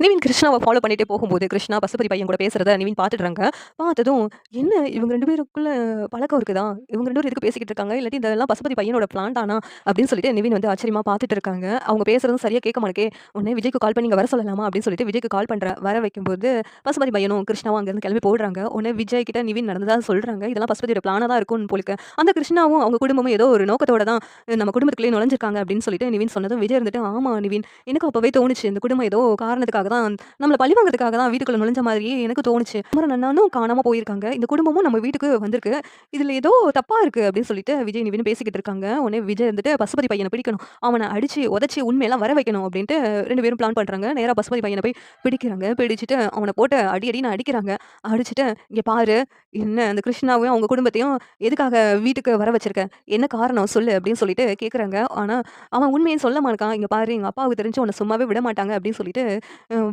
Nivin கிருஷ்ணாவ follow பண்ணிட்டே போகும்போது, கிருஷ்ணா பசுபதி பையன் கூட பேசுறத நிவின் பார்த்துடுறாங்க. பார்த்ததும், "என்ன இவங்க 2 பேருக்குள்ள பழக்கம் இருக்குதா? இவங்க 2 பேரும் எதுக்கு பேசிக்கிட்டு இருக்காங்க? இல்லாட்டி இதெல்லாம் பசுபதி பையனோட பிளான் தானா?" அப்படின்னு சொல்லிட்டு நிவின் வந்து ஆச்சரியமா பார்த்துட்டு இருக்காங்க. அவங்க பேசுறதும் சரியா கேட்க மாட்டேக்கே. உடனே விஜய்க்கு கால் பண்ணி இங்க வர சொல்லலாமா? அப்படின்னு சொல்லிட்டு விஜய்க்கு கால் பண்றேன். வர வைக்கும்போது, பசுபதி பையனும் கிருஷ்ணாவும் அங்கேருந்து கிளம்பி போடுறாங்க. உடனே விஜய் கிட்ட நிவின் நடந்ததா சொல்றாங்க. இதெல்லாம் பசுபதியோட பிளானா தான் இருக்கும்னு போலிருக்கு. அந்த கிருஷ்ணாவும் அவங்க குடும்பமும் ஏதோ ஒரு நோக்கத்தோட தான் நம்ம குடும்பத்துக்குள்ளேயே நுழைஞ்சிருக்காங்க அப்படின்னு சொல்லிட்டு நிவின் சொன்னதும், விஜய் இருந்துட்டு, "ஆமா நிவின், எனக்கும் அப்பவே தோணுச்சு. இந்த குடும்பம் ஏதோ காரணத்துக்காக தான் நம்மள பழி வாங்குறதுக்காக தான் வீட்டுக்குள்ள நுழைஞ்ச மாதிரியே எனக்கு தோணுச்சு. குமரன் அண்ணனும் காணாம போயிருக்காங்க. இந்த குடும்பமும் நம்ம வீட்டுக்கு வந்திருக்கு. இதுல ஏதோ தப்பா இருக்கு அப்படின்னு சொல்லிட்டு விஜய் நிவின் பேசிக்கிட்டு இருக்காங்க. உடனே விஜய் இருந்துட்டு பசுபதி பையன பிடிக்கணும். அவன அடிச்சு, உதைச்சு உண்மையெல்லாம் வர வைக்கணும் அப்படின்ட்டு 2 பேரும் பிளான் பண்றாங்க. நேரா பசுபதி பையன போய் பிடிக்கிறாங்க. பிடிச்சுட்டு அவன போட்டு அடி அடின்னு அடிக்கிறாங்க. அடிச்சுட்டு, "இங்க பாரு, என்ன அந்த கிருஷ்ணாவையும் அவங்க குடும்பத்தையும் எதுக்காக வீட்டுக்கு வர வச்சிருக்க? என்ன காரணம் சொல்லு?" அப்படின்னு சொல்லிட்டு கேட்குறாங்க. ஆனா அவன் உண்மைய சொல்ல மாட்டான். "இங்க பாரு, எங்க அப்பாவுக்கு தெரிஞ்சு உன்ன சும்மாவே விட மாட்டாங்க" அப்படின்னு சொல்லிட்டு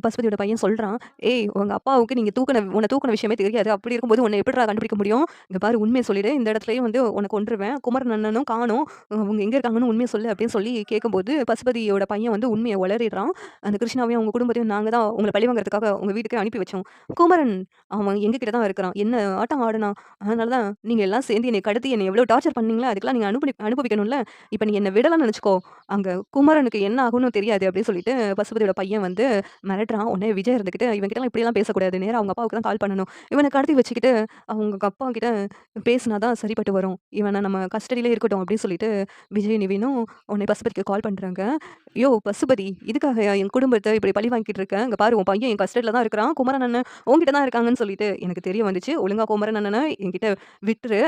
பசுபதியோட பையன் சொல்றான். "ஏய் உங்க அப்பாவுக்கு உன்ன தூக்குன விஷயமே தெரியாது. அப்படி இருக்கும்போது உன்ன எப்புட்றா கண்டுபிடிக்க முடியும்? இங்க பாரு உண்மைய சொல்லிடு. இந்த இடத்துலயே வந்து உன்ன கொன்றுவேன். குமரன் அண்ணனும் காணோம். அவங்க எங்க இருக்காங்கன்னு உண்மைய சொல்லு" அப்படின்னு சொல்லி கேட்கும்போது, பசுபதியோட பையன் வந்து உண்மைய உளறிடுறான். அந்த கிருஷ்ணாவையும் அவங்க குடும்பத்தையும் நாங்க தான் உங்கள பழி வாங்குறதுக்காக உங்க வீட்டுக்கே அனுப்பி வச்சோம். குமரன் அவன் எங்க கிட்ட தான் இருக்கிறான். என்ன ஆட்டம் ஆடுனான். அதனால தான் நீங்க எல்லாம் சேர்ந்து என்னைய கடத்தி என்னைய எவ்வளோ டார்ச்சர் பண்ணீங்களோ, அதுக்கெல்லாம் நீங்க அனுபவிக்கணும்ல. இப்ப நீ என்ன விடலன்னு நெனச்சுக்கோ. அங்க குமரனுக்கு என்ன ஆகும்னு தெரியாது அப்படின்னு சொல்லிட்டு பசுபதியோட பையன் வந்து மிரட்டுறான். உடனே விஜய் இருந்துகிட்டு, "இவன் கிட்டலாம் இப்படியெல்லாம் பேசக்கூடாது. நேரா அவங்க அப்பாவுக்கு தான் கால் பண்ணணும். இவன கடத்தி வச்சுக்கிட்டு அவங்க அப்பா கிட்ட பேசினா தான் சரிப்பட்டு வரும். இவன நம்ம கஸ்டடியிலே இருக்கட்டும்" அப்படின்னு சொல்லிட்டு விஜய், நிவினும் உடனே பசுபதிக்கு கால் பண்றாங்க. "யோவ் பசுபதி, இதுக்காகயா என் குடும்பத்த இப்படி பழி வாங்கிட்டு இருக்க? இங்க பாரு உன் பையன் என் கஸ்டடியில தான் இருக்கிறான். குமரன் அண்ணன் உன்கிட்ட தான் இருக்காங்கன்னு சொல்லிட்டு எனக்கு தெரிய வந்துச்சு. ஒழுங்கா குமரன் அண்ணன என்கிட்ட விட்டுரு.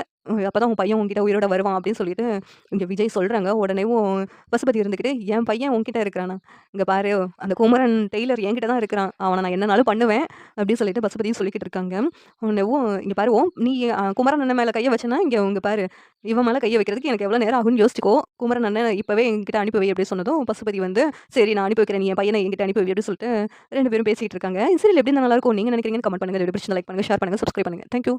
அப்பதான் உன் பையன் உன்கிட்ட உயிரோட வருவான்" அப்படின்னு சொல்லிட்டு இங்க விஜய் சொல்றாங்க. உடனேவும் பசுபதி இருந்துகிட்டு, "என் பையன் உன்கிட்ட இருக்கிறானா? இங்க பாரு அந்த குமரன் டெய்லர் என்கிட்ட தான் இருக்கிறான். அவன நான் என்னனாலும் பண்ணுவேன்" அப்படின்னு சொல்லிட்டு பசுபதியும் சொல்லிக்கிட்டு இருக்காங்க. உடனேவும், "இங்க பாரு நீ குமரன் அண்ணன் மேல கைய வச்சேன்னா, இங்க பாரு இவன் மேல கைய வைக்கிறதுக்கு எனக்கு எவ்வளோ நேரம் ஆகும்னு யோசிச்சுக்கோ. குமரன் அண்ணன் இப்பவே என்கிட்ட அனுப்பி வை" அப்படின்னு சொன்னதும், பசுபதி வந்து, "சரி நான் அனுப்பி வைக்கிறேன். நீ என் பையன என்கிட்ட அனுப்பி வை" அப்படின்னு சொல்லிட்டு 2 பேரும் பேசிட்டு இருக்காங்க. இந்த சீரியல் எப்படி இருந்தா நல்லாருக்கும்? நீங்க நினைக்கிறீங்கன்னு கமெண்ட் பண்ணுங்க. இந்த வீடியோ பிடிச்சிருந்தா லைக் பண்ணுங்க, ஷேர் பண்ணுங்க, சப்ஸ்கிரைப் பண்ணுங்க. Thank you.